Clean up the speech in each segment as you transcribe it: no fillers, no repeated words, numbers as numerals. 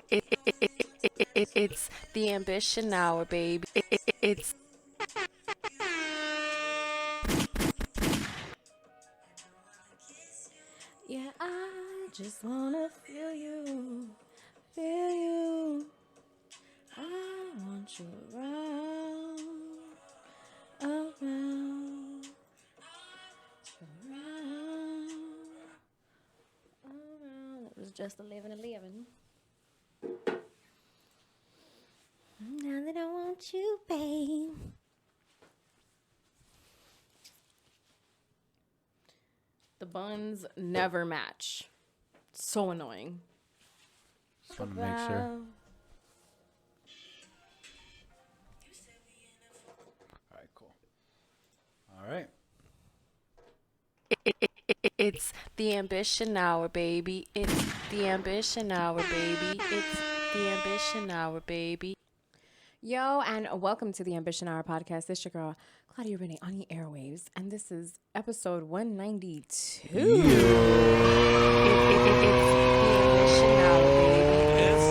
It's the ambition hour, baby. It's Yeah, I just wanna feel you, feel you. I want you around, around, around. It was just a living, a living. Now that I want you, babe. The buns never match. So annoying. Just want to make sure. All right, cool. All right. it's the ambition hour, baby. It's the ambition hour, baby. It's the ambition hour, baby. Yo, and welcome to the Ambition Hour podcast. This is your girl, Claudia Renee, on the airwaves, and this is episode 192. It's the ambition hour, baby. It's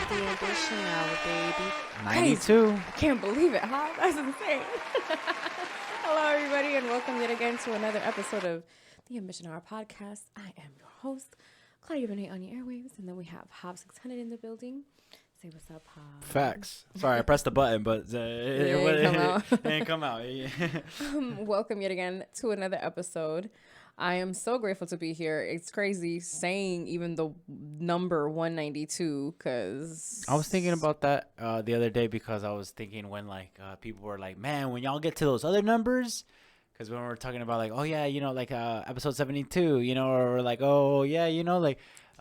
the ambition hour, baby. 92. I can't believe it, huh? That's insane. Hello, everybody, and welcome yet again to another episode of the Ambition Hour podcast. I am your host, Claudia Renee, on the airwaves, and then we have Hob 600 in the building. Say what's up, Hob. Facts. Sorry, I pressed the button, but it didn't come out. Welcome yet again to another episode. I am so grateful to be here. It's crazy saying even the number 192 because I was thinking about that the other day because I was thinking when people were like, man, when y'all get to those other numbers, because when we're talking about like, oh yeah, episode 72, or like, oh yeah,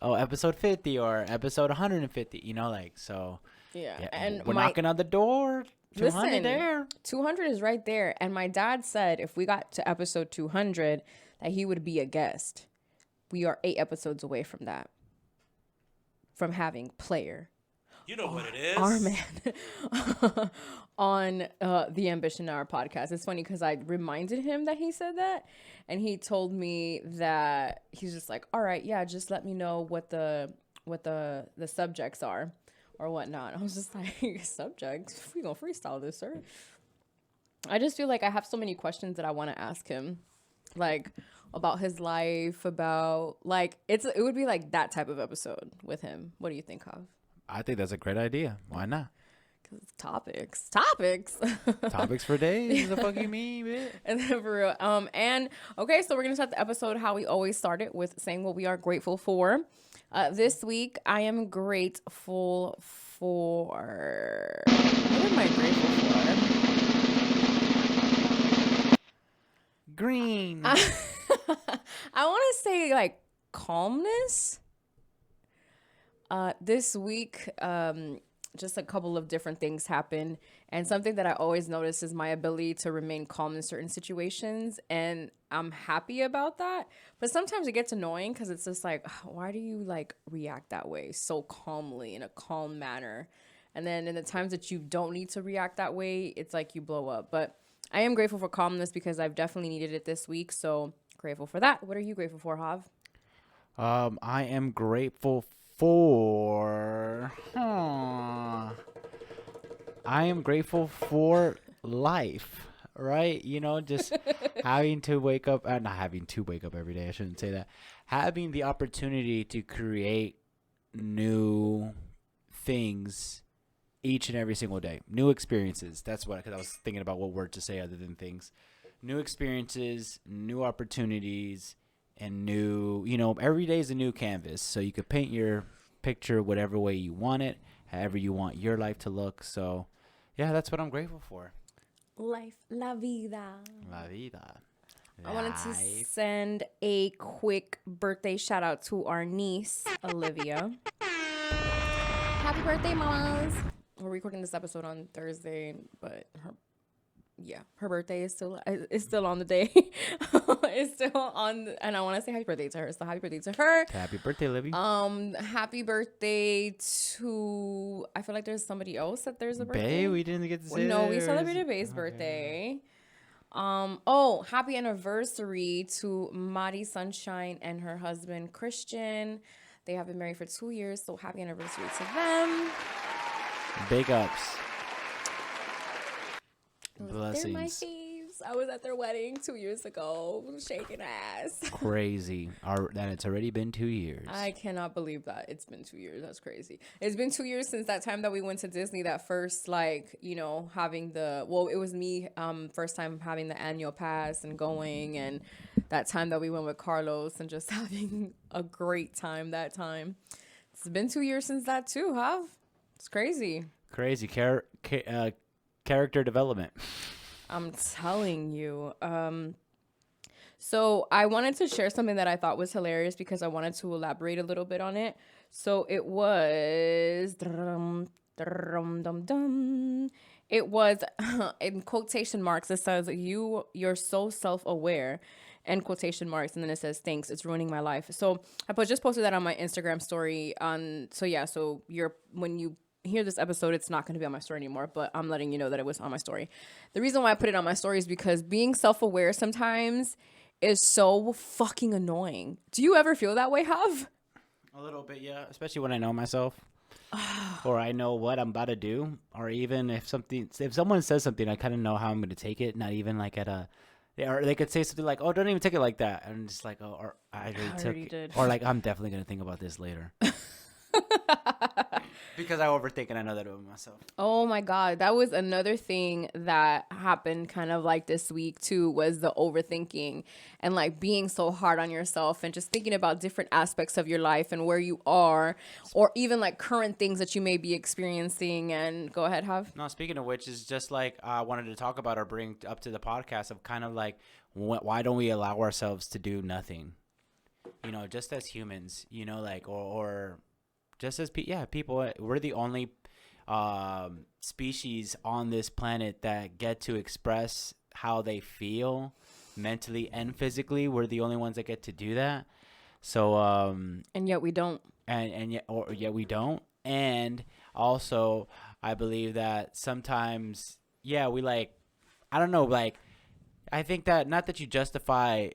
episode 50 or episode 150, so. Yeah. And we're knocking on the door. 200 listen, there. 200 is right there. And my dad said if we got to episode 200, that he would be a guest. We are 8 episodes away from that. From having Player. You know what it is. Our man on the Ambition Hour podcast. It's funny because I reminded him that he said that, and he told me that he's just like, all right, yeah, just let me know what the subjects are or whatnot. I was just like, subjects? We gonna freestyle this, sir. I just feel like I have so many questions that I want to ask him, like about his life, about like it would be like that type of episode with him. What do you think of? I think that's a great idea. Why not? Because it's topics. Topics for days. The fuck you mean, bitch? And then for real. And okay, so we're gonna start the episode how we always start it, with saying what we are grateful for. This week I am grateful for. What am I grateful for? Green. I want to say like calmness. This week, just a couple of different things happened, and something that I always notice is my ability to remain calm in certain situations, and I'm happy about that. But sometimes it gets annoying because it's just like, why do you like react that way so calmly in a calm manner? And then in the times that you don't need to react that way, it's like you blow up. But I am grateful for calmness because I've definitely needed it this week, so grateful for that. What are you grateful for, Hav? I am grateful for. I am grateful for life, right? Just having to wake up, not having to wake up every day. I shouldn't say that. Having the opportunity to create new things each and every single day, new experiences. That's what, because I was thinking about what word to say other than things. New experiences, new opportunities, and new, every day is a new canvas. So you could paint your picture whatever way you want it, however you want your life to look. So, yeah, that's what I'm grateful for. Life, la vida. La vida. I wanted to send a quick birthday shout out to our niece, Olivia. Happy birthday, mamas. We're recording this episode on Thursday, but her birthday is still on the day. It's still on, and I want to say happy birthday to her. So happy birthday to her. Happy birthday, Livy. Happy birthday to. I feel like there's somebody else that there's a birthday. Bae, we didn't get to say. No, we celebrated Bae's birthday. Happy anniversary to Mari Sunshine and her husband Christian. They have been married for 2 years, so happy anniversary to them. Big ups. They're my Blessings. faves. I was at their wedding 2 years ago, shaking ass. Crazy. And it's already been 2 years. I cannot believe that it's been 2 years. That's crazy. It's been 2 years since that time that we went to Disney. That first, like, you know, having it was me, first time having the annual pass and going, and that time that we went with Carlos and just having a great time that time. It's been 2 years since that too, huh? It's crazy. Crazy. Character development. I'm telling you. So I wanted to share something that I thought was hilarious because I wanted to elaborate a little bit on it. So it was, it was in quotation marks. It says, you're so self-aware, end quotation marks, and then it says, thanks, it's ruining my life. So I just posted that on my Instagram story. So when you hear this episode, it's not going to be on my story anymore, but I'm letting you know that it was on my story. The reason why I put it on my story is because being self-aware sometimes is so fucking annoying. Do you ever feel that way, Hav? A little bit, yeah. Especially when I know myself. Or I know what I'm about to do. Or even if someone says something, I kind of know how I'm going to take it. Not even like or they could say something like, oh, don't even take it like that. And I'm just like, oh, or I already took it. Or like, I'm definitely going to think about this later. Because I overthink and I know that about myself. Oh my God. That was another thing that happened kind of like this week too, was the overthinking and like being so hard on yourself and just thinking about different aspects of your life and where you are, or even like current things that you may be experiencing. And go ahead, Hav. No, speaking of which, is just like I wanted to talk about or bring up to the podcast of kind of like, why don't we allow ourselves to do nothing? You know, just as humans, you know, like, or just as people, we're the only species on this planet that get to express how they feel mentally and physically. We're the only ones that get to do that. So and yet we don't. And yet we don't. And also, I believe that sometimes, we like, I don't know, like, I think that not that you justify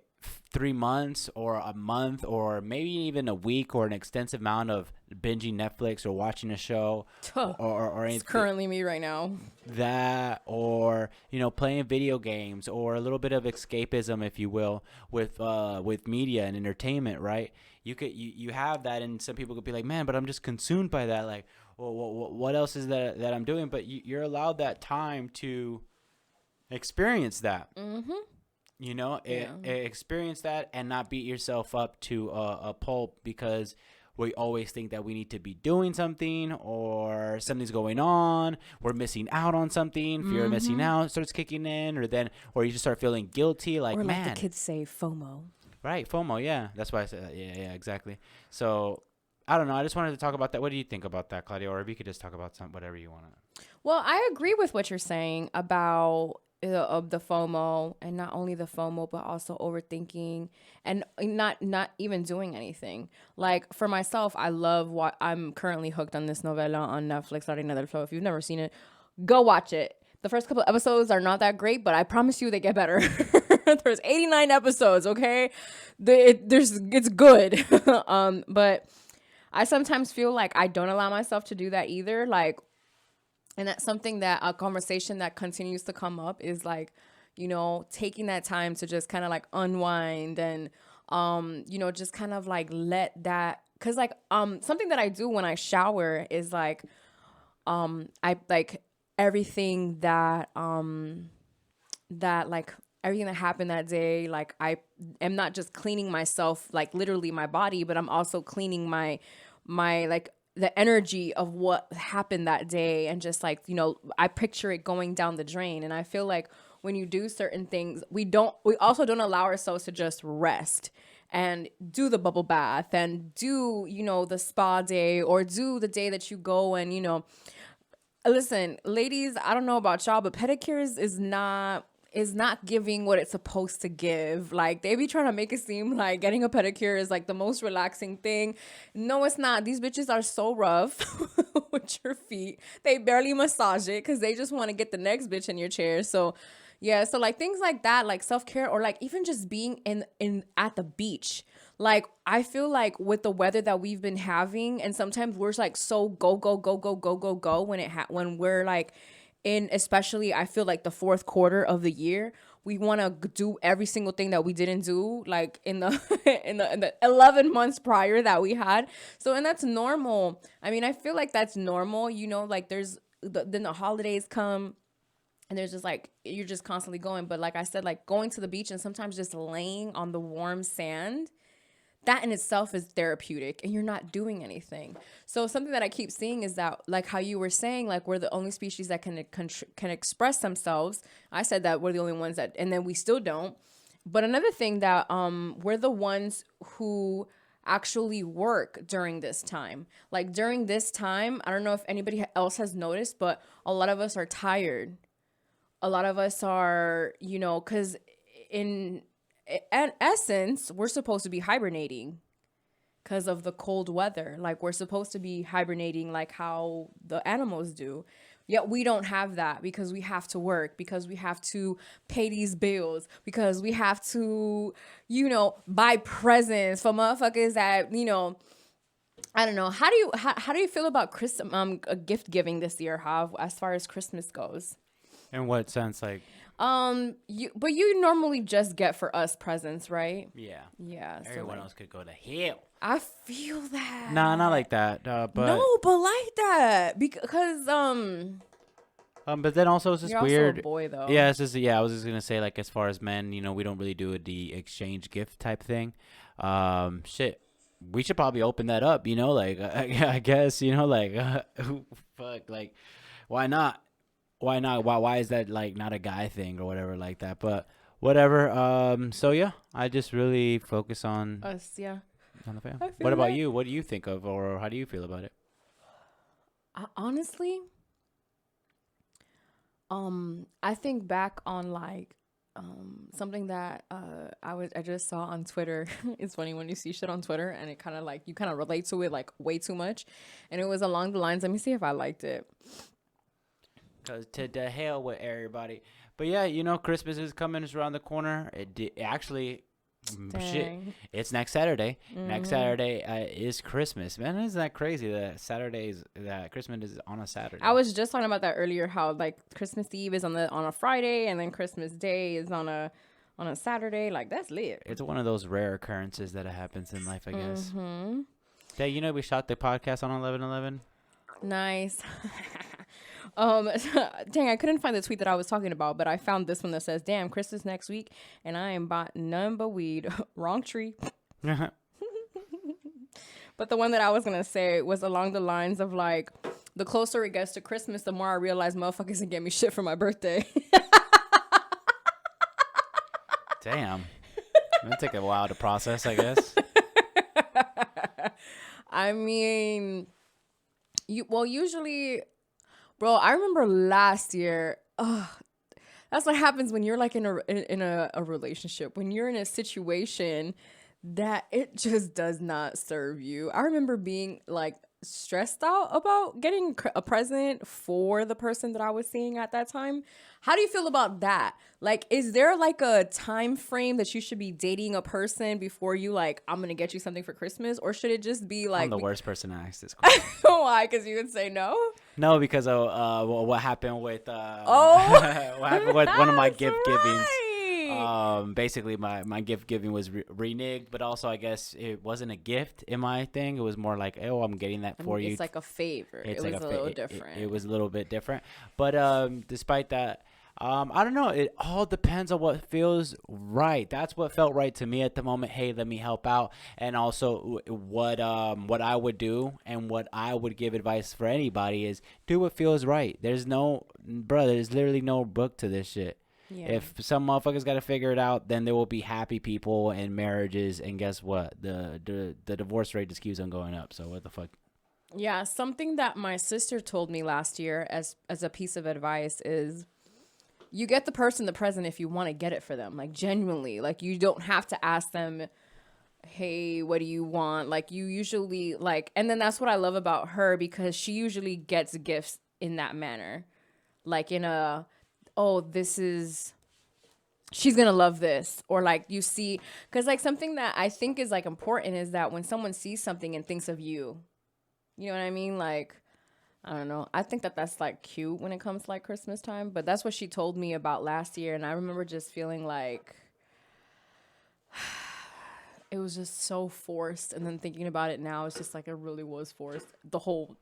3 months or a month or maybe even a week or an extensive amount of binging Netflix or watching a show or anything. It's currently me right now. That, or, you know, playing video games, or a little bit of escapism, if you will, with media and entertainment, right? You have that, and some people could be like, man, but I'm just consumed by that. Like, well, what else is that I'm doing? But you're allowed that time to experience that. Mm-hmm. You know, experience that and not beat yourself up to a pulp because we always think that we need to be doing something or something's going on. We're missing out on something. Fear of missing out starts kicking in, or you just start feeling guilty. Like, or like man, the kids say, FOMO. Right, FOMO. Yeah, that's why I said that. Yeah, exactly. So I don't know. I just wanted to talk about that. What do you think about that, Claudia? Or if you could just talk about whatever you want to. Well, I agree with what you're saying about the FOMO, and not only the FOMO, but also overthinking and not even doing anything. Like for myself, I love what I'm currently hooked on this novela on Netflix, La Reina del Flow. If you've never seen it, go watch it. The first couple of episodes are not that great, but I promise you they get better. There's 89 episodes, okay? It's good. But I sometimes feel like I don't allow myself to do that either. Like, and that's something that a conversation that continues to come up is like, you know, taking that time to just kind of like unwind and, you know, just kind of like let that, cause like, something that I do when I shower is like, I like everything that like everything that happened that day, like I am not just cleaning myself, like literally my body, but I'm also cleaning my like the energy of what happened that day. And just like, you know, I picture it going down the drain. And I feel like when you do certain things, we also don't allow ourselves to just rest and do the bubble bath and do, you know, the spa day, or do the day that you go and, you know, listen, ladies, I don't know about y'all, but pedicures is not giving what it's supposed to give. Like, they be trying to make it seem like getting a pedicure is like the most relaxing thing. No, it's not. These bitches are so rough with your feet. They barely massage it because they just want to get the next bitch in your chair. So yeah, so like things like that, like self-care, or like even just being in at the beach. Like, I feel like with the weather that we've been having, and sometimes we're like so go, go, go, go, go, go, go when we're like in, especially I feel like the fourth quarter of the year, we want to do every single thing that we didn't do like in the in the 11 months prior that we had. So, and that's normal. I mean, I feel like that's normal, you know, like then the holidays come and there's just like you're just constantly going. But like I said, like going to the beach and sometimes just laying on the warm sand, that in itself is therapeutic, and you're not doing anything. So something that I keep seeing is that, like how you were saying, like we're the only species that can express themselves. I said that we're the only ones that, and then we still don't. But another thing that we're the ones who actually work during this time. Like during this time, I don't know if anybody else has noticed, but a lot of us are tired. A lot of us are, you know, because in essence, we're supposed to be hibernating because of the cold weather. Like we're supposed to be hibernating like how the animals do. Yet we don't have that because we have to work, because we have to pay these bills, because we have to, you know, buy presents for motherfuckers that, you know, I don't know. How do you feel about gift giving this year, Hav, as far as Christmas goes? In what sense? Like, You normally just get for us presents, right? yeah. Yeah. So Everyone like, else could go to hell. I feel that. Nah, not like that. But No, but like that because but then also it's just you're weird. also a boy though. Yeah, it's just I was just gonna say, like, as far as men, you know, we don't really do the exchange gift type thing. Shit, we should probably open that up. You know, like I guess, you know, like fuck, like why not? Why not? Why is that like not a guy thing or whatever like that? But whatever. So yeah, I just really focus on Us, yeah. the fam. I feel What about that. you? What do you think of, or how do you feel about it? Honestly, I think back on like something that I just saw on Twitter. It's funny when you see shit on Twitter and it kind of like you kind of relate to it like way too much, and it was along the lines. Let me see if I liked it. Cause to the hell with everybody. But yeah, you know, Christmas is coming. It's around the corner. Actually, shit, Dang. it's next Saturday. Next Saturday is Christmas. Man, isn't that crazy that that Christmas is on a Saturday? I was just talking about that earlier. How like Christmas Eve is on a Friday, and then Christmas Day is on a Saturday. Like that's lit. It's one of those rare occurrences that happens in life, I guess. Mm-hmm. Hey, you know, we shot the podcast on 11/11. Nice. Dang, I couldn't find the tweet that I was talking about, but I found this one that says, "Damn, Christmas next week, and I ain't bought none but weed." Wrong tree. But the one that I was gonna say was along the lines of like, the closer it gets to Christmas, the more I realize motherfuckers can get me shit for my birthday. Damn. It'll take a while to process, I guess. I mean, usually, bro, I remember last year. That's what happens when you're like in a relationship. When you're in a situation that it just does not serve you. I remember being like stressed out about getting a present for the person that I was seeing at that time. How do you feel about that? Like, is there like a time frame that you should be dating a person before you like, I'm gonna get you something for Christmas, or should it just be like I'm the worst person to ask this question. Why? Because you would say no. No, because of what happened with Oh, what happened with one of my gift givings. right. Basically my gift giving was reneged, but also I guess it wasn't a gift in my thing. It was more like, oh, I'm getting that for you. It's like a favor. It's it like was a little different. It was a little bit different, but despite that, I don't know. It all depends on what feels right. That's what felt right to me at the moment. Hey, let me help out, and also what I would do and what I would give advice for anybody is do what feels right. There's literally no book to this shit. Yeah. If some motherfuckers got to figure it out, then there will be happy people and marriages, and guess what? The divorce rate just keeps on going up. So what the fuck? Yeah, something that my sister told me last year as a piece of advice is you get the person the present if you want to get it for them. Like genuinely, like you don't have to ask them, hey, what do you want? Like you usually like, and then that's what I love about her because she usually gets gifts in that manner. Like in a, oh, this is she's gonna love this, or like you see, because like something that I think is like important is that when someone sees something and thinks of you, you know what I mean? Like, I don't know. I think that that's like cute when it comes to like Christmas time, but that's what she told me about last year. And I remember just feeling like it was just so forced. And then thinking about it now, it's just like it really was forced. The whole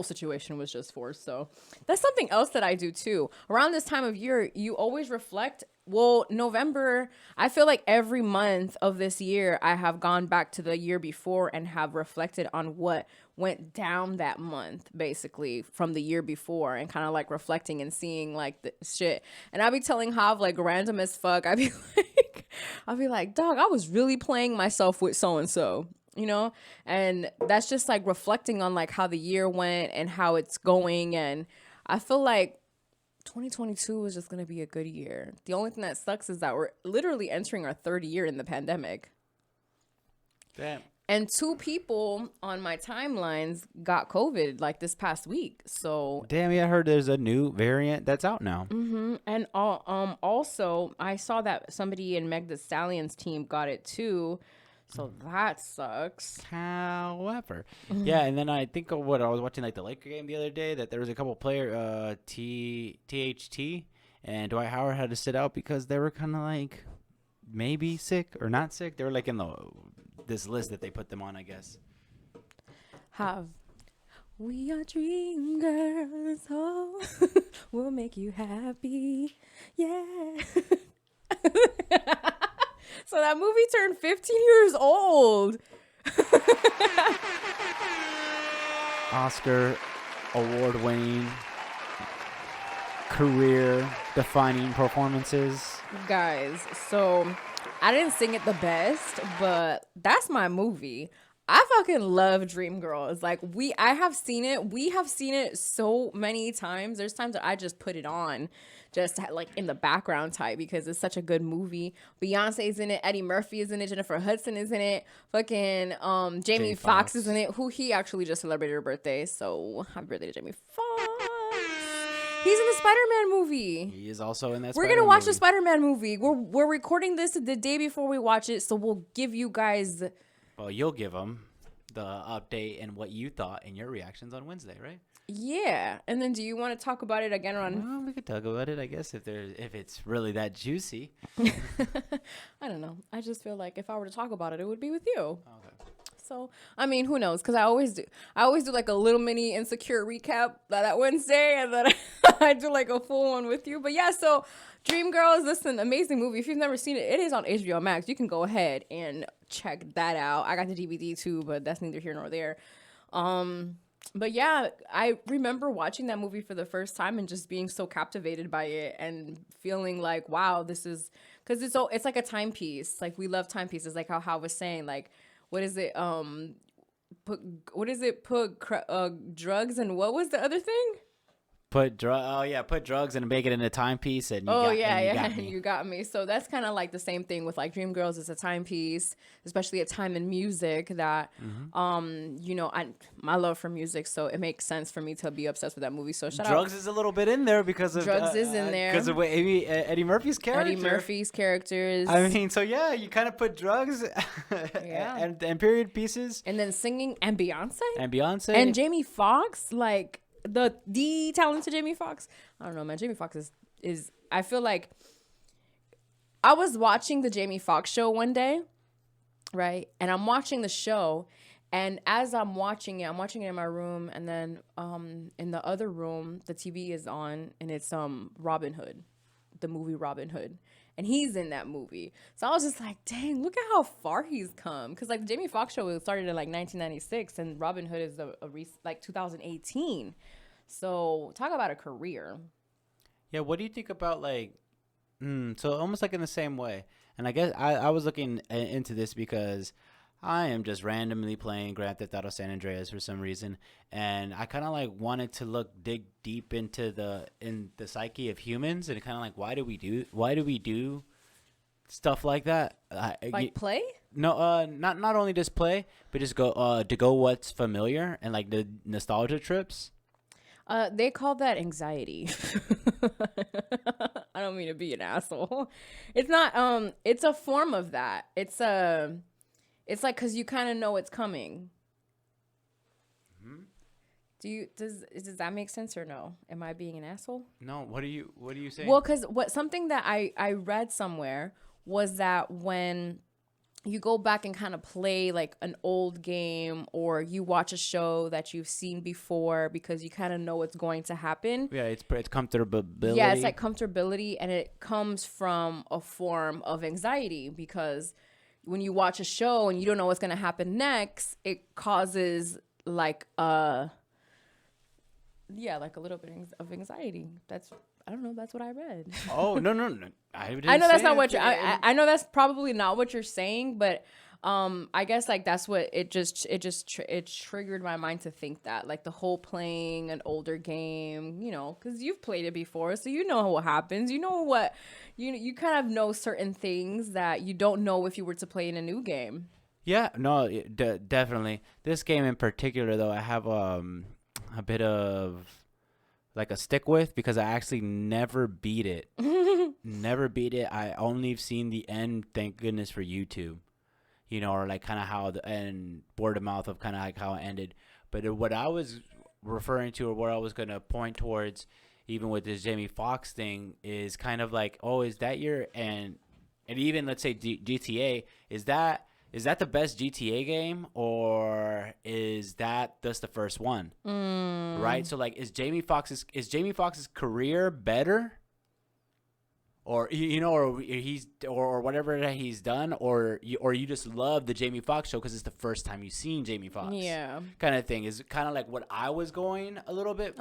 situation was just forced. So that's something else that I do too. Around this time of year, you always reflect. Well, November, I feel like every month of this year, I have gone back to the year before and have reflected on what went down that month, basically, from the year before, and kind of like reflecting and seeing like the shit. And I'll be telling Hav like random as fuck. I'll be like, dog, I was really playing myself with so and so. You know, and that's just like reflecting on like how the year went and how it's going. And I feel like 2022 is just going to be a good year. The only thing that sucks is that we're literally entering our third year in the pandemic. Damn. And 2 people on my timelines got COVID like this past week. So Damn, yeah, I heard there's a new variant that's out now. and also I saw that somebody in Meg Thee Stallion's team got it too. So that sucks. However, yeah, and then I think of what I was watching like the Laker game the other day, that there was a couple player THT and Dwight Howard had to sit out because they were kind of like maybe sick or not sick. They were like in this list that they put them on, I guess. We are dream girls, oh, we'll make you happy, yeah. So that movie turned 15 years old. Oscar award-winning, career-defining performances. Guys, so I didn't sing it the best, but that's my movie. I fucking love Dreamgirls. Like I have seen it. We have seen it so many times. There's times that I just put it on, just like in the background type, because it's such a good movie. Beyonce's in it. Eddie Murphy is in it. Jennifer Hudson is in it. Fucking Jamie Foxx is in it. Who he actually just celebrated her birthday. So happy birthday to Jamie Foxx. He's in the Spider-Man movie. He is also in that. We're gonna watch the Spider-Man movie. We're recording this the day before we watch it, so we'll give you guys. Well, you'll give them the update and what you thought and your reactions on Wednesday, right? Yeah, and then do you want to talk about it again on? Well, we could talk about it, I guess, if it's really that juicy. I don't know. I just feel like if I were to talk about it, it would be with you. Okay. So, I mean, who knows? Because I always do like a little mini insecure recap that Wednesday, and then I do like a full one with you. But yeah, so Dreamgirls, this is an amazing movie. If you've never seen it, it is on HBO Max. You can go ahead and check that out. I got the DVD too, but that's neither here nor there. But yeah, I remember watching that movie for the first time and just being so captivated by it and feeling like, wow, this is, because it's like a timepiece. Like, we love timepieces, like how Hal was saying, like, what is it? Put drugs and what was the other thing? Put drugs and make it in a timepiece, and you got me. So that's kind of like the same thing with like Dreamgirls. Is a timepiece, especially a time in music that, my love for music, so it makes sense for me to be obsessed with that movie. So drugs is a little bit in there because of drugs is in there because of Eddie Murphy's character. Eddie Murphy's characters. I mean, so yeah, you kind of put drugs, and period pieces, and then singing and Beyonce and Jamie Foxx, like. The talented Jamie Foxx. I don't know, man. Jamie Foxx is I feel like I was watching the Jamie Foxx show one day, right? And I'm watching the show, and as I'm watching it in my room, and then in the other room the TV is on, and it's Robin Hood, the movie Robin Hood. And he's in that movie. So I was just like, dang, look at how far he's come. Because, like, the Jamie Foxx show started in, like, 1996. And Robin Hood is like 2018. So talk about a career. Yeah, what do you think about, like, so almost like in the same way. And I guess I was looking into this because I am just randomly playing Grand Theft Auto San Andreas for some reason, and I kind of like wanted to dig deep into the psyche of humans, and kind of like why do we do stuff like that? Play? No, not only just play, but just go what's familiar, and like the nostalgia trips. They call that anxiety. I don't mean to be an asshole. It's not. It's a form of that. It's like because you kind of know it's coming. Does that make sense or no? Am I being an asshole? No. What are you saying? Well, because something that I read somewhere was that when you go back and kind of play like an old game, or you watch a show that you've seen before because you kind of know what's going to happen. Yeah, it's comfortability. Yeah, it's like comfortability, and it comes from a form of anxiety, because when you watch a show and you don't know what's going to happen next, it causes like like a little bit of anxiety. I don't know. That's what I read. Oh, no. I know that's not what you're. I know that's probably not what you're saying, but I guess like that's what it triggered my mind to think that, like the whole playing an older game, because you've played it before, so you know what happens. You know what you kind of know certain things that you don't know if you were to play in a new game. Yeah, no, definitely. This game in particular, though, I have a bit of like a stick with, because I actually never beat it. Never beat it. I only seen the end, thank goodness, for YouTube. Or like kind of how and word of mouth of kind of like how it ended. But what I was referring to, or what I was going to point towards, even with this Jamie Foxx thing, is kind of like, oh, is that your, and even let's say GTA, is that the best GTA game, or is that just the first one? Right? So like, is Jamie Foxx's career better? Or or whatever that he's done, or you just love the Jamie Foxx show because it's the first time you've seen Jamie Foxx, kind of thing, is kind of like what I was going a little bit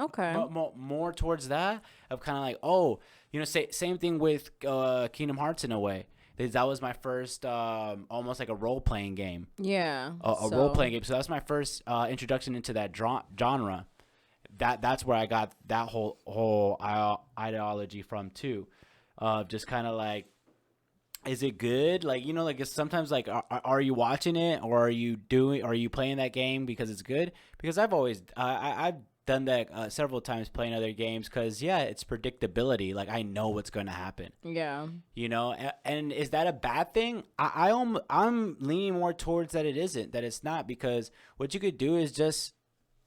more towards, that of kind of like, oh, same thing with Kingdom Hearts in a way. That was my first almost like a role playing game. Yeah, a role playing game. So that's my first introduction into that genre. That's where I got that whole ideology from too. Just kind of like, is it good? Like, like it's sometimes like, are you watching it, or are you playing that game because it's good? Because I've always, I've done that several times playing other games, because it's predictability. Like, I know what's going to happen. Yeah. And is that a bad thing? I'm leaning more towards that it isn't, that it's not, because what you could do is just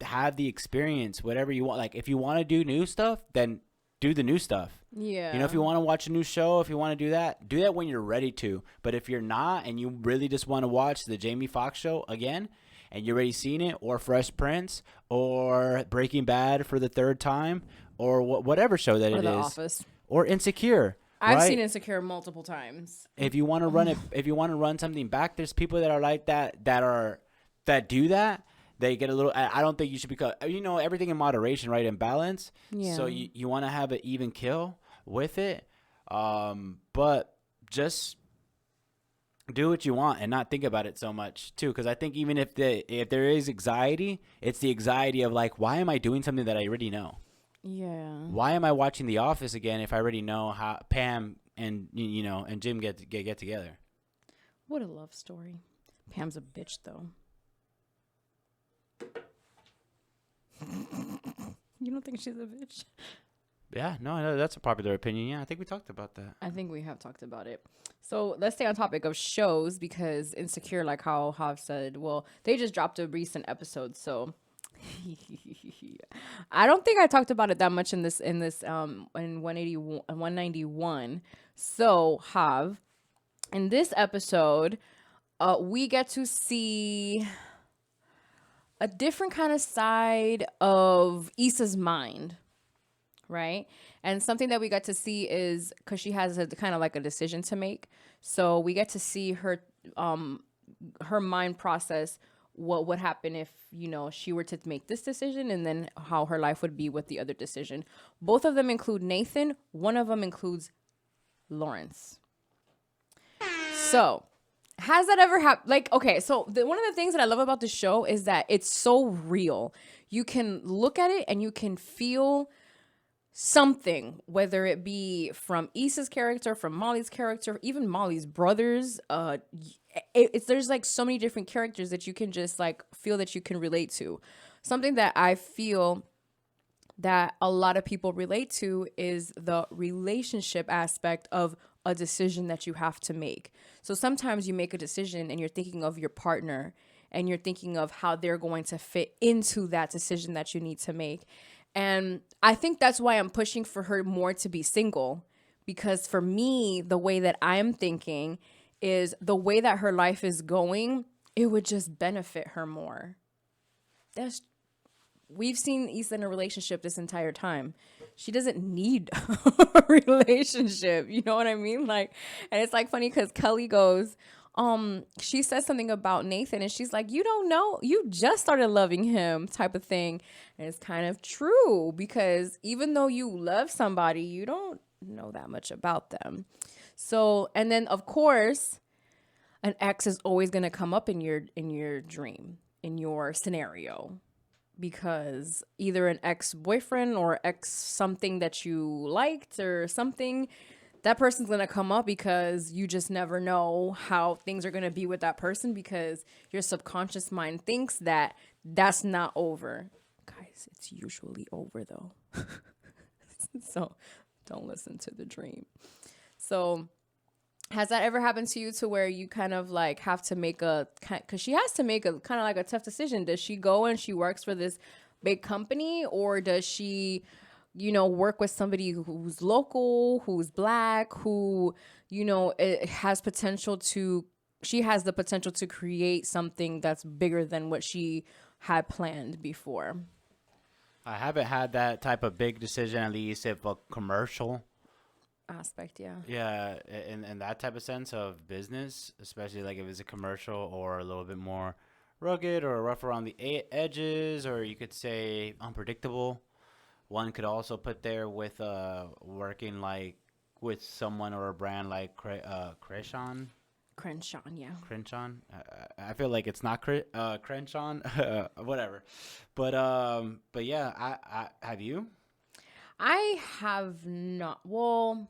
have the experience, whatever you want. Like, if you want to do new stuff, then do the new stuff. Yeah. If you want to watch a new show, if you want to do that when you're ready to. But if you're not, and you really just want to watch the Jamie Foxx show again, and you're already seen it, or Fresh Prince, or Breaking Bad for the third time, or whatever show that or it The is, Office, or Insecure. I've right? seen Insecure multiple times. If you want to run it, if you want to run something back, there's people that are like that do that. They get a little. I don't think you should, because everything in moderation, right, in balance. Yeah. So you want to have an even kill with it, but just do what you want and not think about it so much too. Because I think even if there is anxiety, it's the anxiety of like, why am I doing something that I already know? Yeah. Why am I watching The Office again if I already know how Pam and and Jim get together? What a love story. Pam's a bitch though. You don't think she's a bitch? Yeah, no, that's a popular opinion. Yeah, I think we talked about that. I think we have talked about it. So let's stay on topic of shows, because Insecure, like how Hav said, well, they just dropped a recent episode, so I don't think I talked about it that much in 191. So Hav, in this episode, we get to see a different kind of side of Issa's mind, right? And something that we got to see is, because she has a kind of like a decision to make, so we get to see her mind process what would happen if she were to make this decision, and then how her life would be with the other decision. Both of them include Nathan. One of them includes Lawrence. So has that ever happened? Like, okay, so one of the things that I love about the show is that it's so real. You can look at it and you can feel something, whether it be from Issa's character, from Molly's character, even Molly's brothers. There's like so many different characters that you can just like feel that you can relate to. Something that I feel that a lot of people relate to is the relationship aspect of a decision that you have to make. So sometimes you make a decision and you're thinking of your partner and you're thinking of how they're going to fit into that decision that you need to make. And I think that's why I'm pushing for her more to be single, because for me, the way that I'm thinking is the way that her life is going, it would just benefit her more. We've seen Issa in a relationship this entire time. She doesn't need a relationship. You know what I mean? Like, and it's like funny because Kelly goes, she says something about Nathan and she's like, you don't know, you just started loving him type of thing. And it's kind of true, because even though you love somebody, you don't know that much about them. So, and then of course, an ex is always going to come up in your dream, in your scenario, because either an ex-boyfriend or ex something that you liked or something, that person's going to come up because you just never know how things are going to be with that person, because your subconscious mind thinks that that's not over. Guys, it's usually over though. So don't listen to the dream. So has that ever happened to you to where you kind of like have to make because she has to make a kind of like a tough decision. Does she go and she works for this big company, or does she, work with somebody who's local, who's black, who, it has she has the potential to create something that's bigger than what she had planned before? I haven't had that type of big decision, at least if a commercial Aspect, yeah. Yeah, in that type of sense of business, especially like if it's a commercial or a little bit more rugged or rough around the edges, or you could say unpredictable. One could also put there with working like with someone or a brand like Crenshaw. Yeah. Crenshaw. I feel like it's not Crenshaw, whatever. But yeah, I have you? I have not. Well,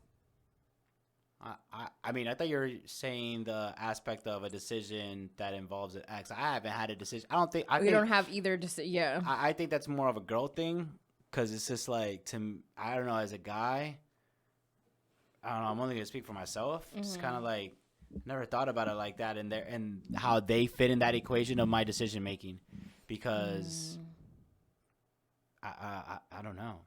I mean, I thought you were saying the aspect of a decision that involves an ex. I haven't had a decision. we don't have either. Yeah. I think that's more of a girl thing, because it's just like, I don't know, as a guy, I don't know, I'm only going to speak for myself. It's kind of like, never thought about it like that, and how they fit in that equation of my decision making, because I don't know.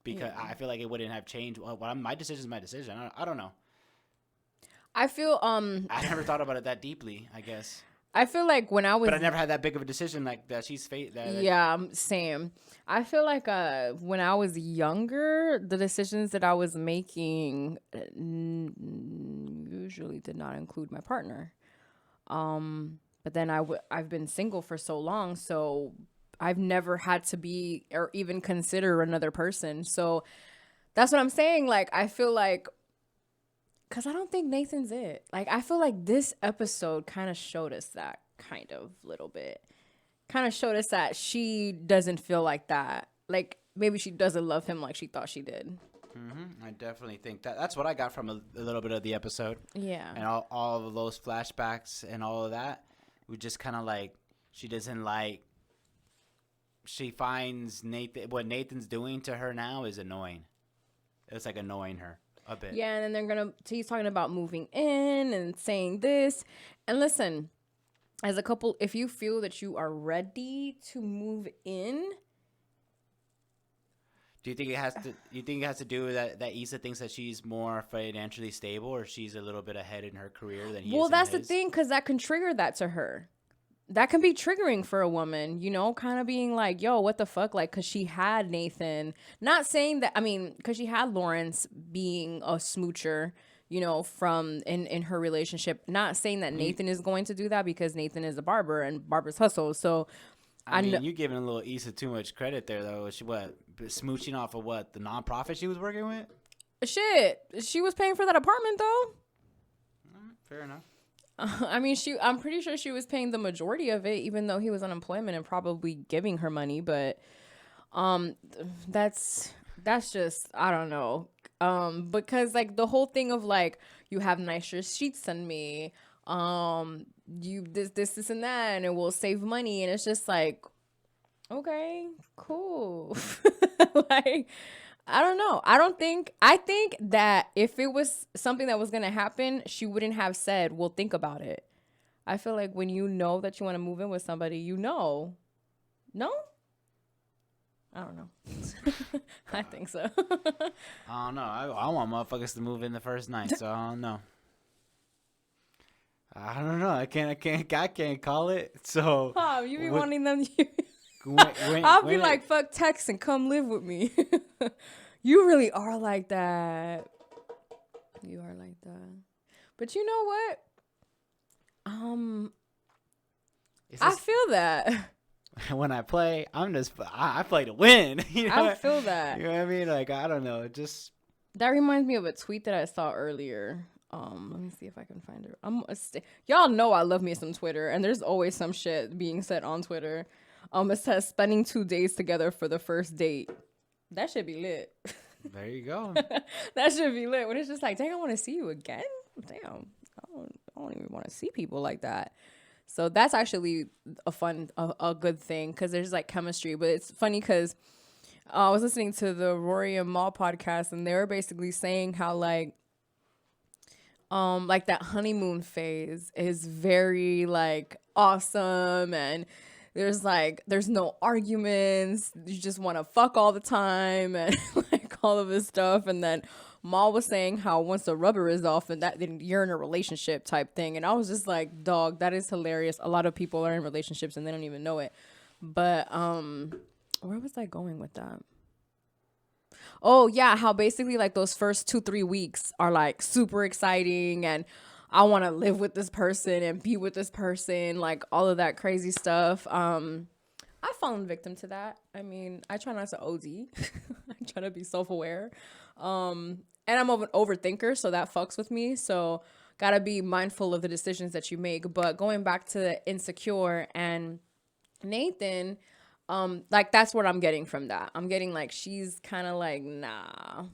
Because I feel like it wouldn't have changed. Well, my decision is my decision. I don't know. I feel I never thought about it that deeply, I guess. I feel like when I was, But I never had that big of a decision like that. Yeah, same. I feel like when I was younger, the decisions that I was making usually did not include my partner. But then I've been single for so long, so I've never had to be or even consider another person. So that's what I'm saying. Like, I feel like, because I don't think Nathan's it. Like, I feel like this episode kind of showed us that kind of little bit. Kind of showed us that she doesn't feel like that. Like, maybe she doesn't love him like she thought she did. Mm-hmm. I definitely think that's what I got from a little bit of the episode. Yeah. And all of those flashbacks and all of that. We just kind of like, she doesn't like, she finds what Nathan's doing to her now is annoying. It's like annoying her a bit. Yeah, and then he's talking about moving in and saying this. And listen, as a couple, if you feel that you are ready to move in, do you think it has to? You think it has to do with that Issa thinks that she's more financially stable, or she's a little bit ahead in her career than he is? Well, that's the thing, because that can trigger that to her. That can be triggering for a woman, kind of being like, yo, what the fuck? Like, because she had Nathan. Not saying that, because she had Lawrence being a smoocher, from in her relationship. Not saying that Nathan is going to do that, because Nathan is a barber and barbers hustle. So, I mean, you're giving a little Issa too much credit there, though. She smooching off of the nonprofit she was working with? Shit, she was paying for that apartment though. Fair enough. I'm pretty sure she was paying the majority of it, even though he was unemployment and probably giving her money. But, that's just, I don't know. Because like the whole thing of like, you have nicer sheets than me, you this and that, and it will save money. And it's just like, Okay, cool. Like, I don't know. I think that if it was something that was going to happen, she wouldn't have said, well, think about it. I feel like when you know that you want to move in with somebody, you know. No? I don't know. I think so. I don't know. I want motherfuckers to move in the first night, so I don't know. I don't know. I can't call it. So Oh, you be when- wanting them. when- I'll be when like, fuck text and come live with me. You really are like that. You are like that. But you know what? it's I just- feel that. when I play, I play to win. You know? I feel that. You know what I mean? Like, I don't know. It just That reminds me of a tweet that I saw earlier. Let me see if I can find it. Y'all know I love me some Twitter, and there's always some shit being said on Twitter. It says spending 2 days together for the first date. That should be lit. there you go. That should be lit. When it's just like, dang, I want to see you again. Damn, I don't even want to see people like that. So that's actually a good thing because there's like chemistry. But it's funny because I was listening to the Rory and Mal podcast, and they were basically saying how like that honeymoon phase is very like awesome, and there's no arguments. You just want to fuck all the time and like all of this stuff. And then Mal was saying how once the rubber is off and that then you're in a relationship type thing. And I was just like, dog, that is hilarious. A lot of people are in relationships and they don't even know it. But where was I going with that? Oh yeah, how basically like those first 2-3 weeks are like super exciting and I want to live with this person and be with this person, like all of that crazy stuff. I've fallen victim to that. I mean, I try not to OD. I try to be self-aware. And I'm an overthinker, so that fucks with me. So gotta be mindful of the decisions that you make. But going back to Insecure and Nathan, like that's what I'm getting from that. I'm getting like she's kind of like, nah.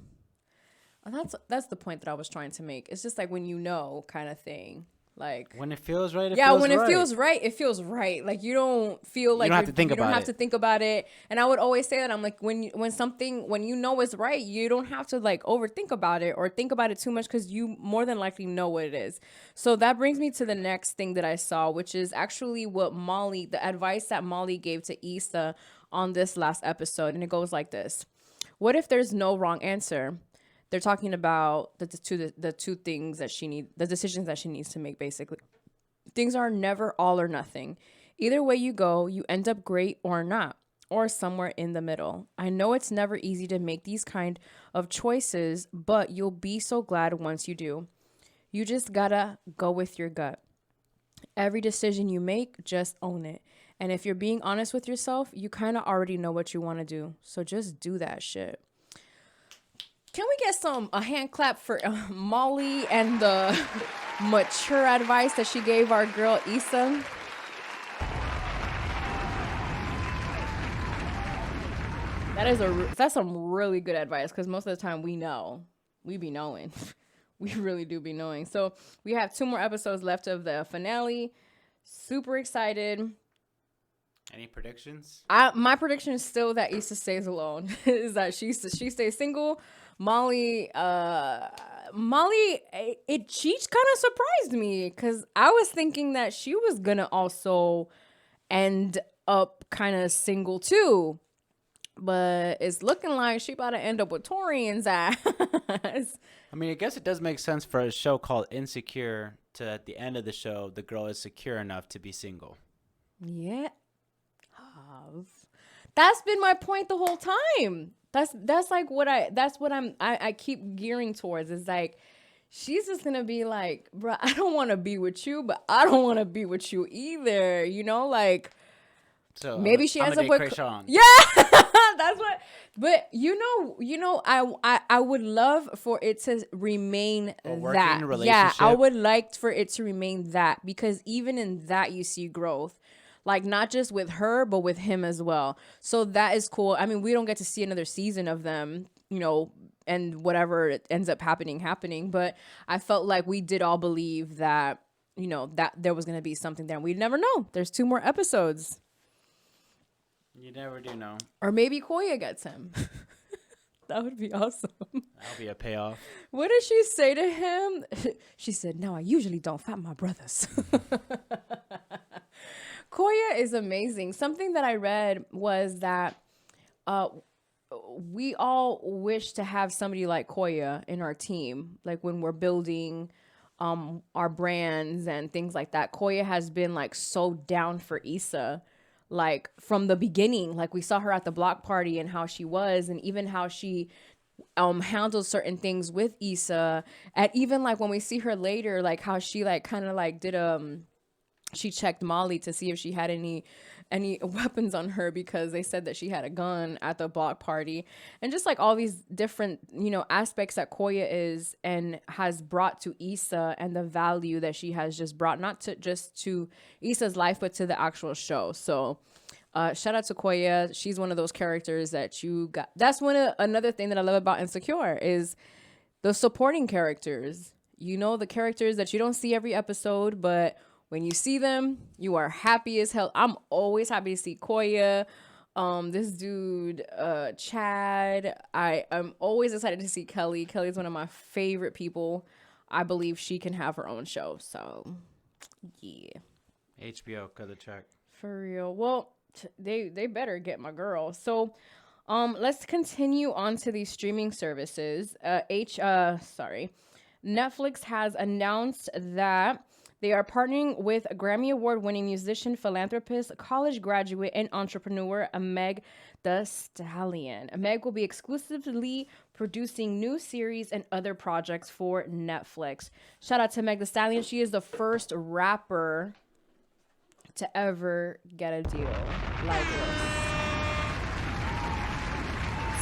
And that's the point that I was trying to make. It's just like when you know kind of thing. Like When it feels right, when it feels right, it feels right. Like you don't feel like don't have to think you don't about have it. to think about it. And I would always say that I'm like when you know is right, you don't have to like overthink about it or think about it too much because you more than likely know what it is. So that brings me to the next thing that I saw, which is actually the advice that Molly gave to Issa on this last episode, and it goes like this: what if there's no wrong answer? They're talking about the two things that the decisions that she needs to make, basically. Things are never all or nothing. Either way you go, you end up great or not, or somewhere in the middle. I know it's never easy to make these kind of choices, but you'll be so glad once you do. You just gotta go with your gut. Every decision you make, just own it. And if you're being honest with yourself, you kind of already know what you want to do. So just do that shit. Can we get a hand clap for Molly and the mature advice that she gave our girl Issa? That's some really good advice because most of the time we be knowing. We really do be knowing. So we have 2 more episodes left of the finale. Super excited. Any predictions? My prediction is still that Issa stays alone. Is that she stays single. Molly, she kind of surprised me because I was thinking that she was gonna also end up kind of single too, but it's looking like she about to end up with Torian's ass. I mean, I guess it does make sense for a show called Insecure to at the end of the show, the girl is secure enough to be single. Yeah, that's been my point the whole time. That's like what I keep gearing towards. Is like she's just gonna be like, bro, I don't want to be with you, but I don't want to be with you either. You know, like So maybe she ends up with Krayshawn. yeah. That's what. But you know, I would love for it to remain A working that. Yeah, I relationship. would like for it to remain that because even in that you see growth. Like, not just with her, but with him as well. So that is cool. I mean, we don't get to see another season of them, you know, and whatever it ends up happening. But I felt like we did all believe that, you know, that there was going to be something there. We'd never know. There's 2 more episodes. You never do know. Or maybe Koya gets him. That would be awesome. That'll be a payoff. What did she say to him? She said, "No, I usually don't fight my brothers." Koya is amazing. Something that I read was that we all wish to have somebody like Koya in our team, like when we're building our brands and things like that. Koya has been like so down for Issa, like from the beginning. Like we saw her at the block party and how she was, and even how she handled certain things with Issa, and even like when we see her later, like how she like kind of like did she checked Molly to see if she had any weapons on her, because they said that she had a gun at the block party. And just like all these different, you know, aspects that Koya is and has brought to Issa, and the value that she has just brought, not to just to Issa's life, but to the actual show. So shout out to Koya. She's one of those characters that you got. That's another thing that I love about Insecure is the supporting characters. You know, the characters that you don't see every episode, but when you see them, you are happy as hell. I'm always happy to see Koya. This dude, Chad. I'm always excited to see Kelly. Kelly's one of my favorite people. I believe she can have her own show. So, yeah. HBO, cut the check. For real. Well, they better get my girl. So, let's continue on to these streaming services. Netflix has announced that they are partnering with Grammy Award-winning musician, philanthropist, college graduate, and entrepreneur Meg Thee Stallion. Meg will be exclusively producing new series and other projects for Netflix. Shout out to Meg Thee Stallion. She is the first rapper to ever get a deal like this.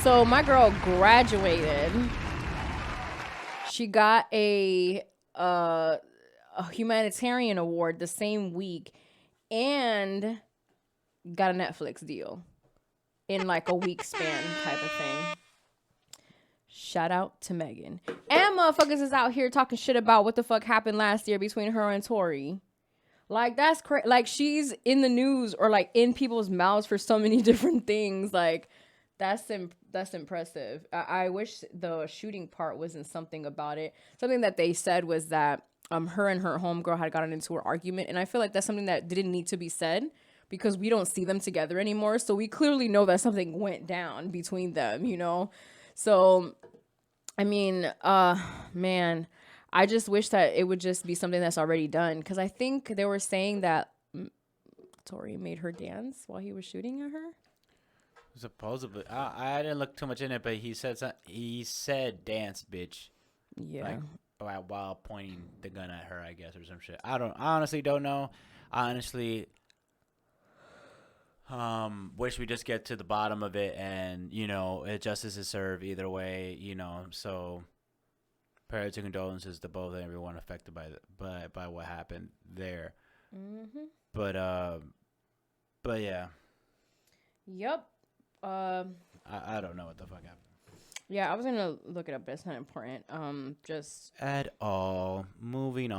So my girl graduated. She got a humanitarian award the same week and got a Netflix deal in like a week span type of thing. Shout out to Megan. And motherfuckers is out here talking shit about what the fuck happened last year between her and Tori. Like, that's crazy. Like, she's in the news or like in people's mouths for so many different things. Like, that's impressive. I wish the shooting part wasn't something about it. Something that they said was that her and her homegirl had gotten into an argument, and I feel like that's something that didn't need to be said because we don't see them together anymore. So we clearly know that something went down between them, you know? So, I mean, man, I just wish that it would just be something that's already done, because I think they were saying that Tori made her dance while he was shooting at her. Supposedly, I didn't look too much in it, but he said dance, bitch. Yeah. Like, while pointing the gun at her, I guess, or some shit. I honestly don't know. I honestly wish we just get to the bottom of it, and you know, justice is served either way. You know, so prayers and condolences to both and everyone affected by what happened there. Mm-hmm. But yeah. Yep. I don't know what the fuck happened. Yeah, I was gonna look it up, but it's not important. Just at all. Moving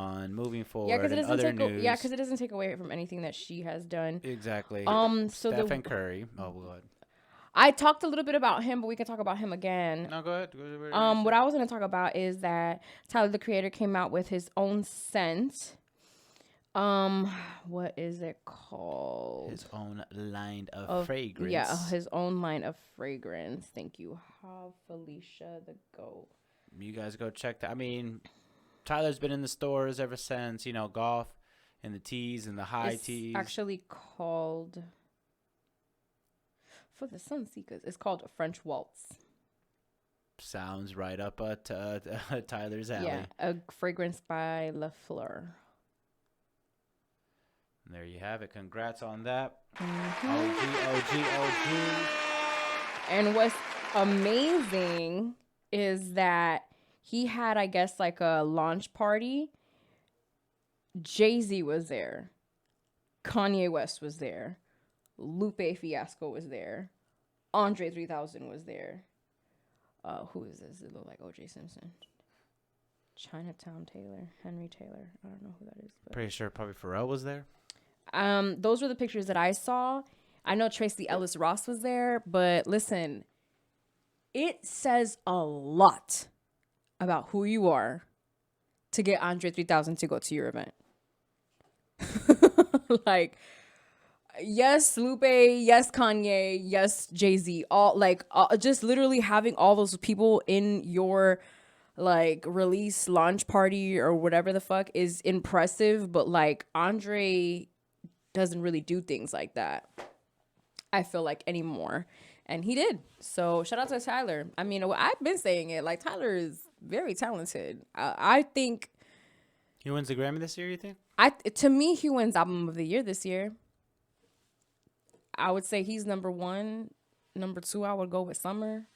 forward. Yeah, because it doesn't other news. Yeah, because it doesn't take away from anything that she has done. Exactly. So Steph Curry. Oh, go ahead. I talked a little bit about him, but we can talk about him again. No, go ahead. What I was gonna talk about is that Tyler, the Creator, came out with his own scent. What is it called? His own line of fragrance. Yeah, his own line of fragrance. Thank you, Felicia the Goat. You guys go check that. I mean, Tyler's been in the stores ever since, you know, golf and the tees and the high tees. It's actually called, for the sun seekers, it's called French Waltz. Sounds right up Tyler's alley. Yeah, a fragrance by La Fleur. There you have it. Congrats on that. Mm-hmm. OG. And what's amazing is that he had, I guess, like a launch party. Jay-Z was there. Kanye West was there. Lupe Fiasco was there. Andre 3000 was there. Who is this? It look like O.J. Simpson. Chinatown Taylor. Henry Taylor. I don't know who that is. But Pretty sure probably Pharrell was there. those were the pictures that I saw. I know Tracy Ellis Ross was there, but listen, it says a lot about who you are to get Andre 3000 to go to your event. Like, yes, Lupe, yes, Kanye, yes, Jay-Z, just literally having all those people in your like release launch party or whatever the fuck is impressive, but like Andre doesn't really do things like that, I feel like, anymore. And he did. So shout out to Tyler. I mean, I've been saying it, like, Tyler is very talented. I think He wins the Grammy this year, you think? to me, he wins album of the year this year. I would say he's number one. Number two, I would go with Summer.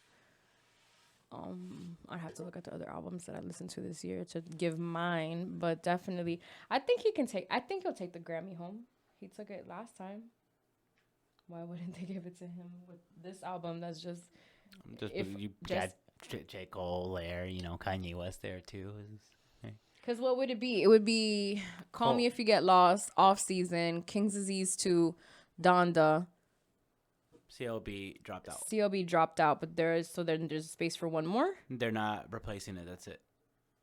I'd have to look at the other albums that I listened to this year to give mine, but definitely, I think he'll take the Grammy home. He took it last time. Why wouldn't they give it to him with this album? That's just You got J. Cole there, you know, Kanye West there too. because what would it be? It would be Call Me If You Get Lost, Off Season, King's Disease 2, Donda. CLB dropped out. CLB dropped out, but there's space for one more. They're not replacing it. That's it.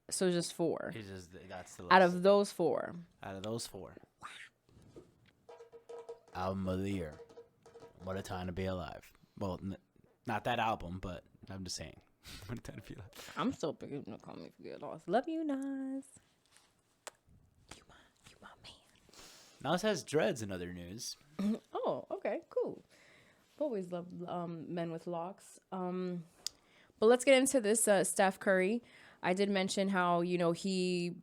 So just 4. It's just that's the list. Out of those 4. Out of those 4. Album of the year. What a time to be alive. Well, not that album, but I'm just saying. What a time to be alive. I'm still picking up Call Me If You Get Lost. Love you, Nas. You my man. Nas has dreads in other news. Oh, okay, cool. Always love men with locks. But let's get into this Steph Curry. I did mention how, he,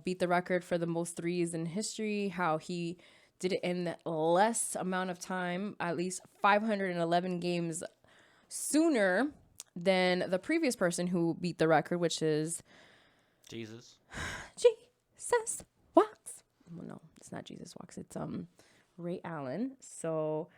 beat the record for the most threes in history, how he did it in less amount of time, at least 511 games sooner than the previous person who beat the record, which is Jesus Walks. Well, no, it's not Jesus Walks. It's Ray Allen. So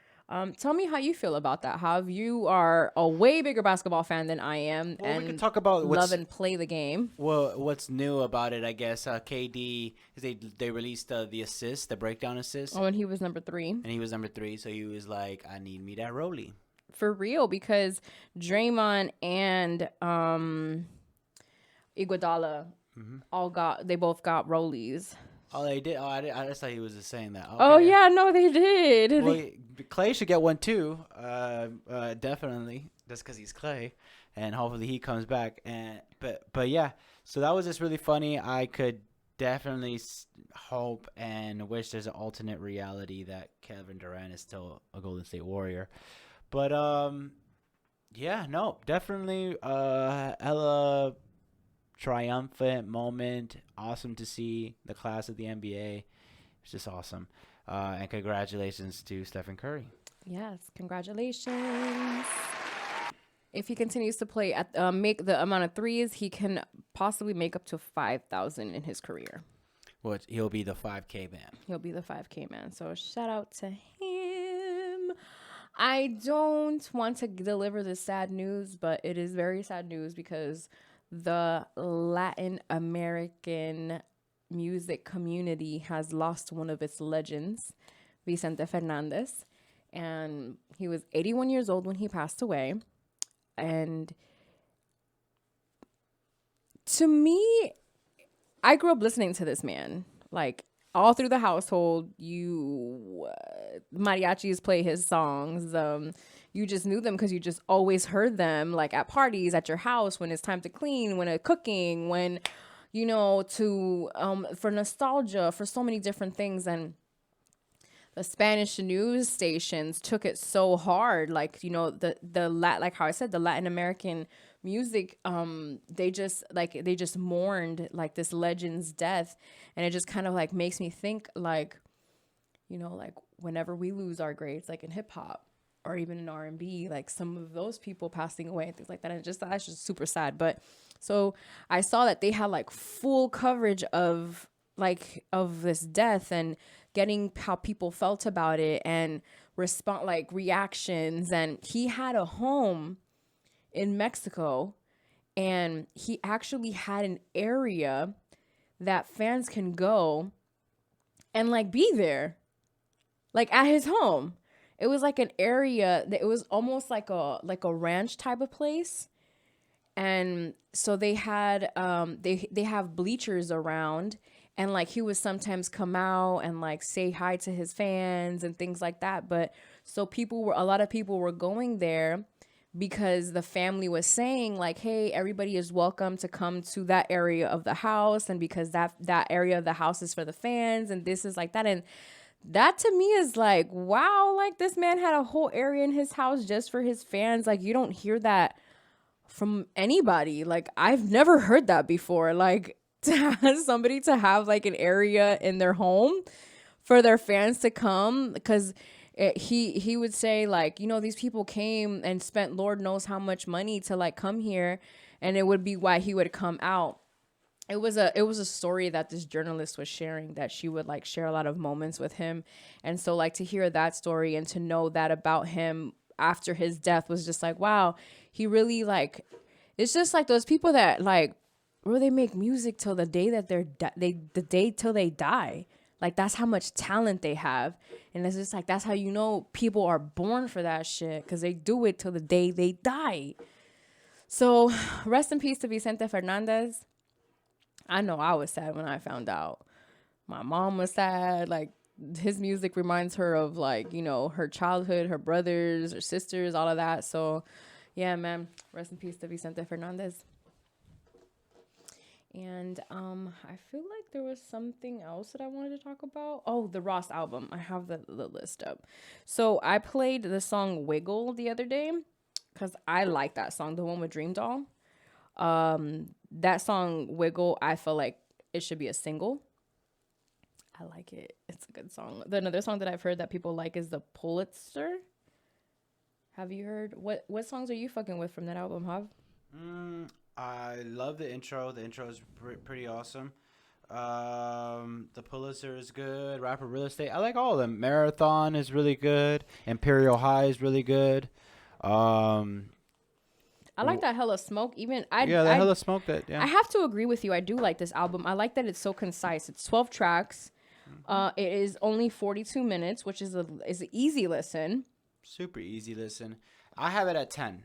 tell me how you feel about that. How you are a way bigger basketball fan than I am, Well, and we can talk about love and play the game. Well, what's new about it, I guess, KD, is they released the assist, the breakdown assist. Oh, and he was number 3. And he was number 3, so he was like, I need me that Rolly. For real, because Draymond and Iguodala they both got rollies. Oh, they did? Oh, I just thought he was just saying that. Okay. Oh, yeah, no, they did. Well, Clay should get one, too. Definitely. Just because he's Clay. And hopefully he comes back. But yeah, so that was just really funny. I could definitely hope and wish there's an alternate reality that Kevin Durant is still a Golden State Warrior. But, yeah, no, definitely hella triumphant moment. Awesome to see the class of the NBA. It's just awesome. And congratulations to Stephen Curry. Yes, congratulations. If he continues to play at make the amount of threes, he can possibly make up to 5,000 in his career. Well, he'll be the 5K man. He'll be the 5K man. So shout out to him. I don't want to deliver this sad news, but it is very sad news because the Latin American music community has lost one of its legends, Vicente Fernandez. And he was 81 years old when he passed away. And to me, I grew up listening to this man. Like, all through the household, mariachis play his songs. You just knew them because you just always heard them, like at parties, at your house, when it's time to clean, when it's cooking, when, for nostalgia, for so many different things. And the Spanish news stations took it so hard, like, like how I said, the Latin American music, they just mourned like this legend's death. And it just kind of like makes me think like, like whenever we lose our greats, like in hip hop or even in R&B, like some of those people passing away and things like that. And that's just super sad. But so I saw that they had like full coverage of this death and getting how people felt about it and reactions. And he had a home in Mexico, and he actually had an area that fans can go and like be there, like at his home. it was like an area that it was almost like a ranch type of place. And so they had they have bleachers around, and like he would sometimes come out and like say hi to his fans and things like that. But so a lot of people were going there because the family was saying like, hey, everybody is welcome to come to that area of the house, and because that area of the house is for the fans, and this is like that. And that to me is like, wow, like this man had a whole area in his house just for his fans. Like you don't hear that from anybody. Like I've never heard that before. Like to have somebody to have like an area in their home for their fans to come, because he would say like, you know, these people came and spent Lord knows how much money to like come here, and it would be why he would come out. It was a story that this journalist was sharing, that she would like share a lot of moments with him. And so like to hear that story and to know that about him after his death was just like, wow, he really like, it's just like those people that like, where they make music till the day that the day till they die. Like that's how much talent they have. And it's just like, that's how you know people are born for that shit, because they do it till the day they die. So rest in peace to Vicente Fernandez. I know I was sad when I found out. My mom was sad. Like his music reminds her of like, you know, her childhood, her brothers, her sisters, all of that. So yeah, man, rest in peace to Vicente Fernandez. And I feel like there was something else that I wanted to talk about. Oh, the Ross album. I have the list up. So I played the song Wiggle the other day because I like that song, the one with Dream Doll. That song Wiggle, I feel like it should be a single. I like it. It's a good song. Another song that I've heard that people like is the Pulitzer. Have you heard? What songs are you fucking with from that album, Hav? I love the intro. The intro is pretty awesome. The Pulitzer is good. Rapper Real Estate, I like all of them. Marathon is really good. Imperial High is really good. I like that Hella Smoke. Hella Smoke. That I have to agree with you. I do like this album. I like that it's so concise. It's 12 tracks. It is only 42 minutes, which is an easy listen. Super easy listen. I have it at 10.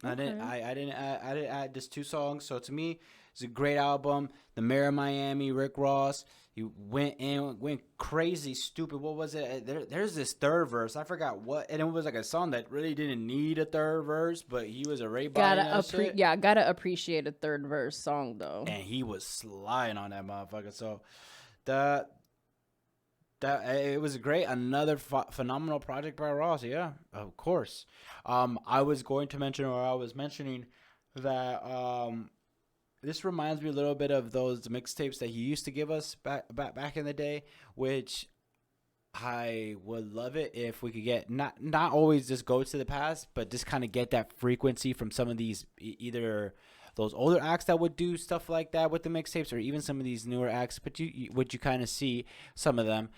Okay. I didn't add just 2 songs. So to me, it's a great album. The Mayor of Miami, Rick Ross. He went crazy, stupid. What was it? There's this third verse. I forgot what, and it was like a song that really didn't need a third verse, but he was a Ray shit. Yeah, gotta appreciate a third verse song though. And he was sliding on that motherfucker. So it was another phenomenal project by Ross. Yeah, of course. I was mentioning that this reminds me a little bit of those mixtapes that he used to give us back in the day, which I would love it if we could get not always just go to the past, but just kind of get that frequency from some of these either those older acts that would do stuff like that with the mixtapes, or even some of these newer acts. But you kind of see some of them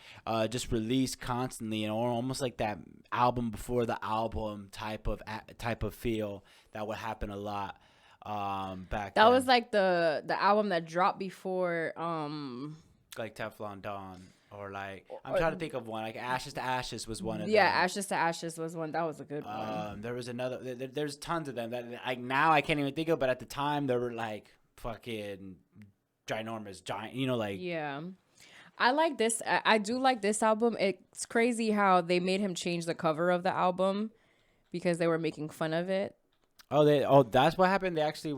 just release constantly, and or almost like that album before the album type of feel that would happen a lot back then. That was like the album that dropped before like Teflon Don. Or like, I'm trying to think of one. Like Ashes to Ashes was one of them. Yeah, Ashes to Ashes was one. That was a good one. There was another. There's tons of them that now I can't even think of. But at the time, they were like fucking ginormous, giant. You know, like. Yeah, I like this. I do like this album. It's crazy how they made him change the cover of the album because they were making fun of it. That's what happened. They actually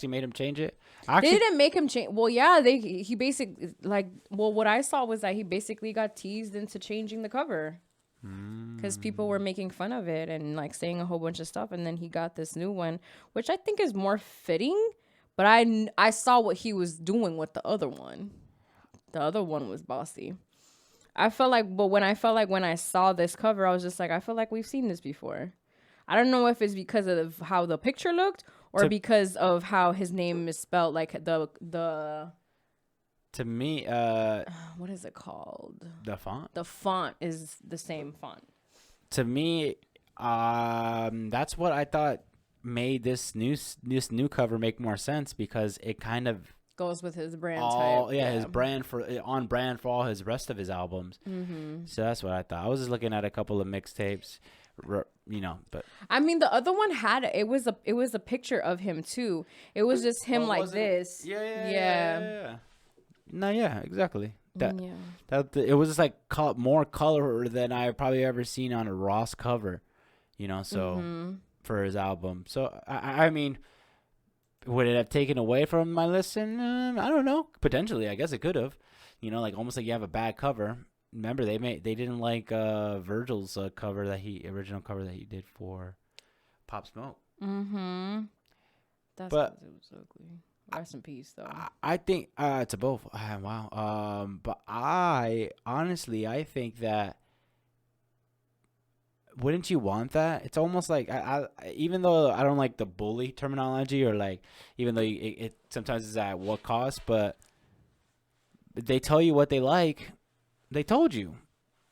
made him change it. They didn't make him change. Well, yeah, he basically what I saw was that he basically got teased into changing the cover because people were making fun of it and like saying a whole bunch of stuff, and then he got this new one, which I think is more fitting. But I saw what he was doing with the other one. The other one was bossy. When I saw this cover, I was just like, I feel like we've seen this before. I don't know if it's because of how the picture looked or because of how his name is spelled, like the to me what is it called? The font? The font is the same font. To me, that's what I thought made this new cover make more sense, because it kind of Goes with his brand all type. his brand for on brand for all his rest of his albums. So that's what I thought. I was just looking at a couple of mixtapes, but I mean, the other one had it was a picture of him too. It was just him like this. Yeah. No, yeah, exactly. That Yeah. it was just like more color than I've probably ever seen on a Ross cover, so for his album. So I mean, would it have taken away from my listen? I don't know. Potentially, I guess it could have. Like almost like you have a bad cover. Remember, they didn't like Virgil's original cover that he did for Pop Smoke. That's But it was ugly. Rest in peace, though. I think to both. Wow. But I think that. Wouldn't you want that? It's almost like I even though I don't like the bully terminology, or like even though it sometimes is at what cost, but they tell you what they like. They told you,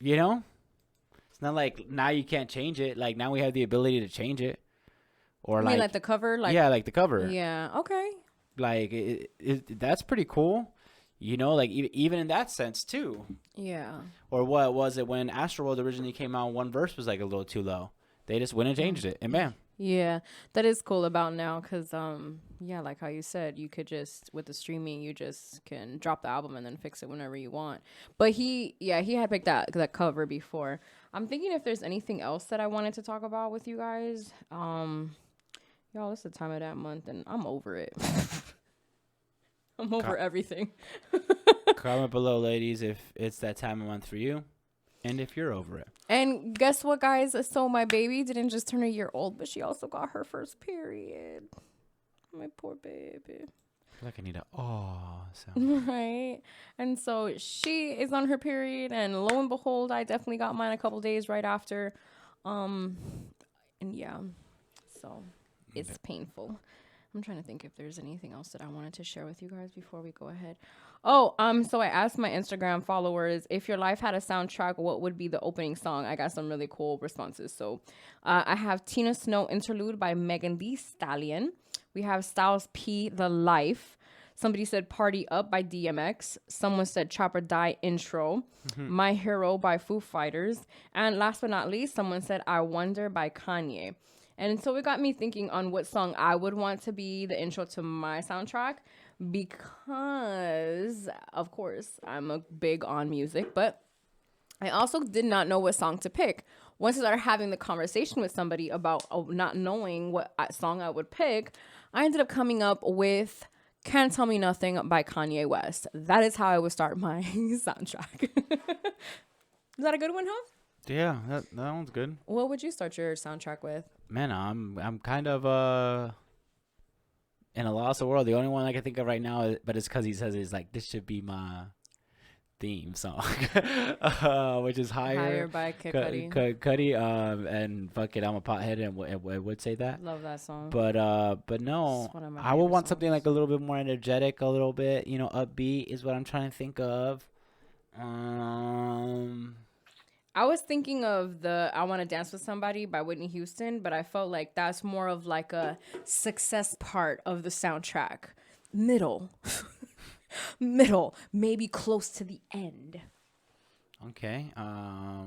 It's not like now you can't change it. Like now we have the ability to change it, or You mean like the cover, like like the cover. Yeah. Okay. Like that's pretty cool. Like even in that sense too. Yeah. Or what was it when Astroworld originally came out? One verse was like a little too low. They just went and changed it, and bam. Yeah, that is cool about now, because like how you said, you could just with the streaming, you just can drop the album and then fix it whenever you want. But he had picked that cover before. I'm thinking if there's anything else that I wanted to talk about with you guys. Y'all, it's the time of that month, and I'm over it. I'm over everything. Comment below, ladies, if it's that time of month for you, and if you're over it. And guess what, guys? So my baby didn't just turn a year old, but she also got her first period. My poor baby. I feel like I need a sound. Right. And so she is on her period, and lo and behold, I definitely got mine a couple days right after. And yeah, so it's painful. I'm trying to think if there's anything else that I wanted to share with you guys before we go ahead. Oh, so I asked my Instagram followers, if your life had a soundtrack, what would be the opening song? I got some really cool responses. So I have Tina Snow Interlude by Megan Thee Stallion. We have Styles P, The Life. Somebody said Party Up by DMX. Someone said Chopper Die Intro. My Hero by Foo Fighters. And last but not least, someone said I Wonder by Kanye. And so it got me thinking on what song I would want to be the intro to my soundtrack, because, of course, I'm a big on music, but I also did not know what song to pick. Once I started having the conversation with somebody about not knowing what song I would pick, I ended up coming up with Can't Tell Me Nothing by Kanye West. That is how I would start my soundtrack. Is that a good one, huh? Yeah, that one's good. What would you start your soundtrack with? Man, I'm kind of in a lost world. The only one I can think of right now, but it's because he says it's like this should be my theme song, which is Higher by Kid Cudi. Cudi, and fuck it, I'm a pothead and would say that. Love that song. But no, I would want something like a little bit more energetic, a little bit, upbeat is what I'm trying to think of. I was thinking of the I Want to Dance with Somebody by Whitney Houston, but I felt like that's more of like a success part of the soundtrack. Middle, maybe close to the end. Okay. I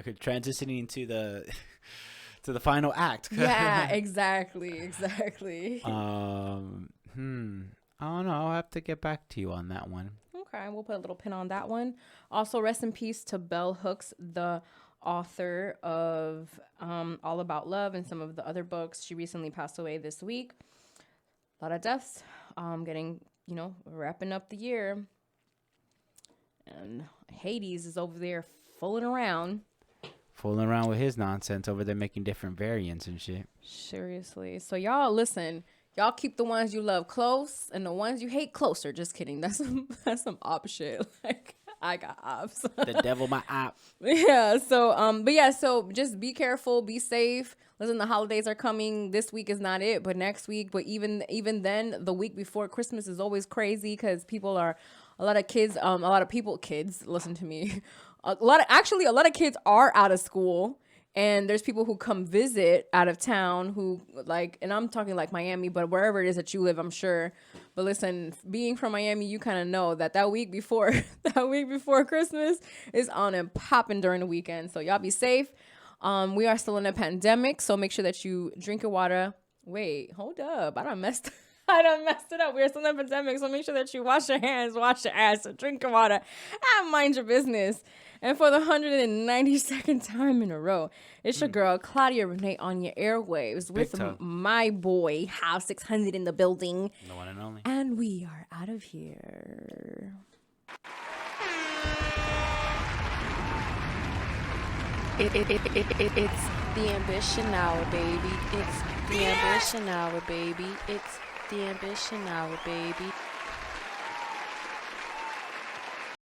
could transitioning into the to the final act. Yeah, exactly. I don't know. I'll have to get back to you on that one. Okay, we'll put a little pin on that one. Also, rest in peace to Bell Hooks, the author of All About Love and some of the other books. She recently passed away this week. A lot of deaths. Getting, wrapping up the year. And Hades is over there fooling around with his nonsense over there, making different variants and shit. Seriously. So y'all listen. Y'all keep the ones you love close and the ones you hate closer. Just kidding. That's some op shit. Like, I got ops. The devil my op. Yeah. So just be careful, be safe. Listen, the holidays are coming. This week is not it, but next week. But even then, the week before Christmas is always crazy because a lot of kids listen to me. A lot of kids are out of school. And there's people who come visit out of town who like, and I'm talking like Miami, but wherever it is that you live, I'm sure. But listen, being from Miami, you kind of know that week before Christmas is on and popping during the weekend. So y'all be safe. We are still in a pandemic, so make sure that you drink your water. Wait, hold up. I done messed it up. We're still in a pandemic, so make sure that you wash your hands, wash your ass, drink your water, and mind your business. And for the 192nd time in a row, it's your girl, Claudia Renee, on your airwaves with my boy, House 600 in the building. The one and only. And we are out of here. It's the ambition hour, baby. It's the ambition hour, baby. It's the ambition hour, baby.